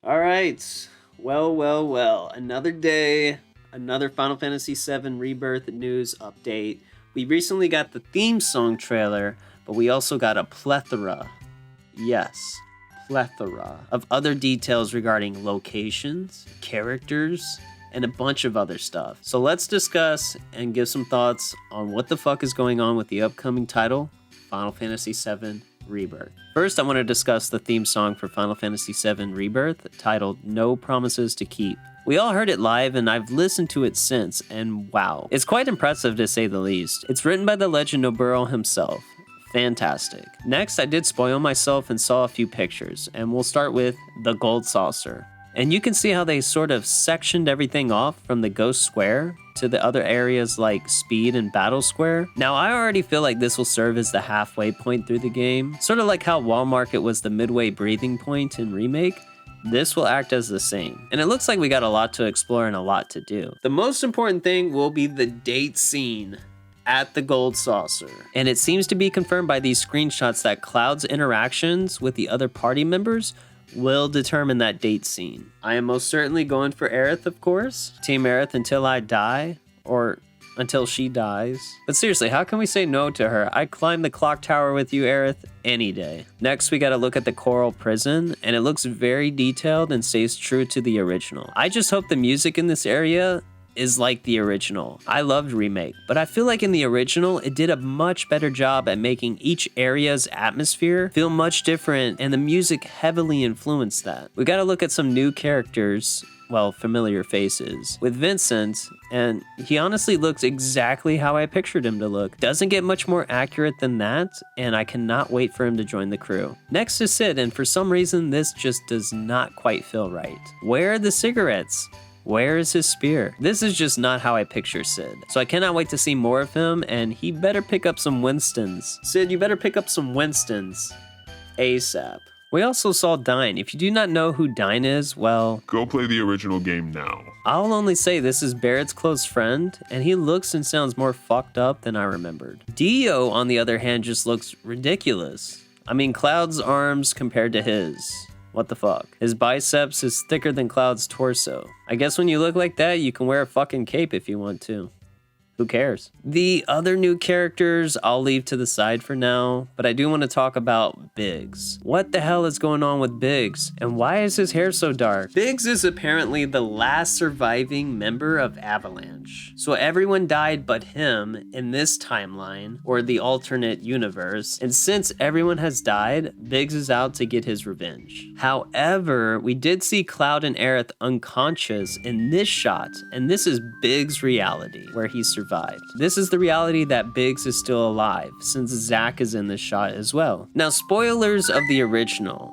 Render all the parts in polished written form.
All right. Well. Another day, another Final Fantasy VII Rebirth news update. We recently got the theme song trailer, but we also got a plethora of other details regarding locations, characters, and a bunch of other stuff. So let's discuss and give some thoughts on what the fuck is going on with the upcoming title, Final Fantasy VII Rebirth. First, I want to discuss the theme song for Final Fantasy VII Rebirth, titled No Promises to Keep. We all heard it live, and I've listened to it since, and wow. It's quite impressive to say the least. It's written by the legend Noburo himself. Fantastic. Next, I did spoil myself and saw a few pictures, and we'll start with the Gold Saucer. And you can see how they sort of sectioned everything off from the Ghost Square to the other areas like Speed and Battle Square. Now, I already feel like this will serve as the halfway point through the game. Sort of like how Wall Market was the midway breathing point in Remake. This will act as the same. And it looks like we got a lot to explore and a lot to do. The most important thing will be the date scene at the Gold Saucer. And it seems to be confirmed by these screenshots that Cloud's interactions with the other party members will determine that date scene. I am most certainly going for Aerith, of course. Team Aerith until I die, or until she dies. But seriously, how can we say no to her? I'd climb the clock tower with you, Aerith, any day. Next, we gotta look at the Coral Prison, and it looks very detailed and stays true to the original. I just hope the music in this area is like the original. I loved Remake, but I feel like in the original, it did a much better job at making each area's atmosphere feel much different, and the music heavily influenced that. We gotta look at some new characters, well, familiar faces, with Vincent, and he honestly looks exactly how I pictured him to look. Doesn't get much more accurate than that, and I cannot wait for him to join the crew. Next is Sid, and for some reason, this just does not quite feel right. Where are the cigarettes? Where is his spear? This is just not how I picture Sid. So I cannot wait to see more of him, and he better pick up some Winstons. Sid, you better pick up some Winstons ASAP. We also saw Dyne. If you do not know who Dyne is, well, go play the original game now. I'll only say this is Barrett's close friend, and he looks and sounds more fucked up than I remembered. Dio, on the other hand, just looks ridiculous. I mean, Cloud's arms compared to his. What the fuck? His biceps is thicker than Cloud's torso. I guess when you look like that, you can wear a fucking cape if you want to. Who cares? The other new characters I'll leave to the side for now, but I do want to talk about Biggs. What the hell is going on with Biggs? And why is his hair so dark? Biggs is apparently the last surviving member of Avalanche. So everyone died but him in this timeline, or the alternate universe. And since everyone has died, Biggs is out to get his revenge. However, we did see Cloud and Aerith unconscious in this shot, and this is Biggs' reality, where he survived. This is the reality that Biggs is still alive, since Zack is in this shot as well. Now, spoilers of the original.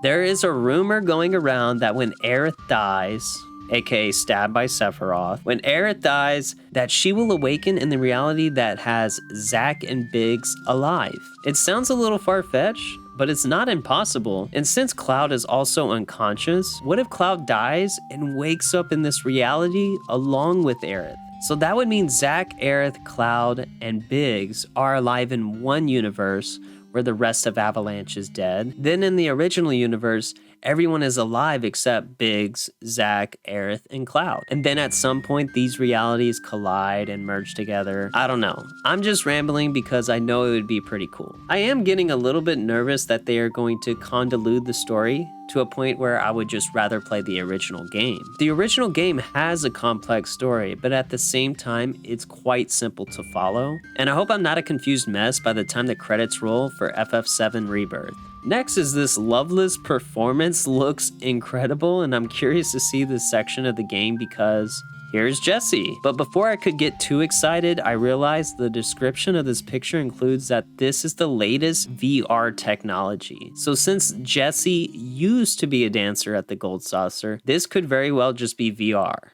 There is a rumor going around that when Aerith dies, aka stabbed by Sephiroth, when Aerith dies, that she will awaken in the reality that has Zack and Biggs alive. It sounds a little far-fetched, but it's not impossible. And since Cloud is also unconscious, what if Cloud dies and wakes up in this reality along with Aerith? So that would mean Zack, Aerith, Cloud, and Biggs are alive in one universe where the rest of Avalanche is dead. Then in the original universe, everyone is alive except Biggs, Zack, Aerith, and Cloud. And then at some point, these realities collide and merge together. I don't know. I'm just rambling because I know it would be pretty cool. I am getting a little bit nervous that they are going to convolute the story to a point where I would just rather play the original game. The original game has a complex story, but at the same time, it's quite simple to follow. And I hope I'm not a confused mess by the time the credits roll for Ff7 Rebirth. Next is this Loveless performance looks incredible, and I'm curious to see this section of the game because here's Jessie. But before I could get too excited, I realized the description of this picture includes that this is the latest VR technology. So since Jessie used to be a dancer at the Gold Saucer, this could very well just be VR.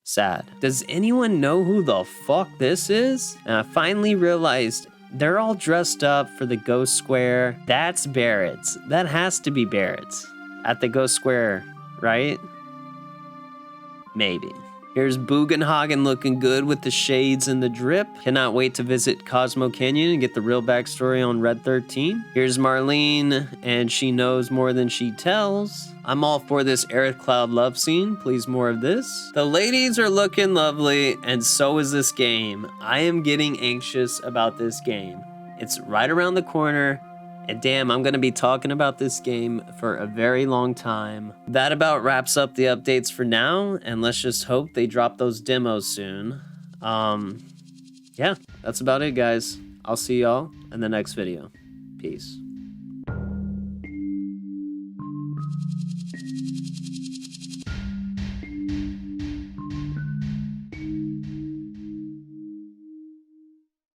Sad. Does anyone know who the fuck this is? And I finally realized they're all dressed up for the Ghost Square. That's Barrett's. That has to be Barrett's. At the Ghost Square, right? Maybe. Here's Bugenhagen looking good with the shades and the drip. Cannot wait to visit Cosmo Canyon and get the real backstory on Red 13. Here's Marlene, and she knows more than she tells. I'm all for this Aerith Cloud love scene. Please, more of this. The ladies are looking lovely, and so is this game. I am getting anxious about this game. It's right around the corner. And damn, I'm going to be talking about this game for a very long time. That about wraps up the updates for now, and let's just hope they drop those demos soon. Yeah, that's about it, guys. I'll see y'all in the next video. Peace.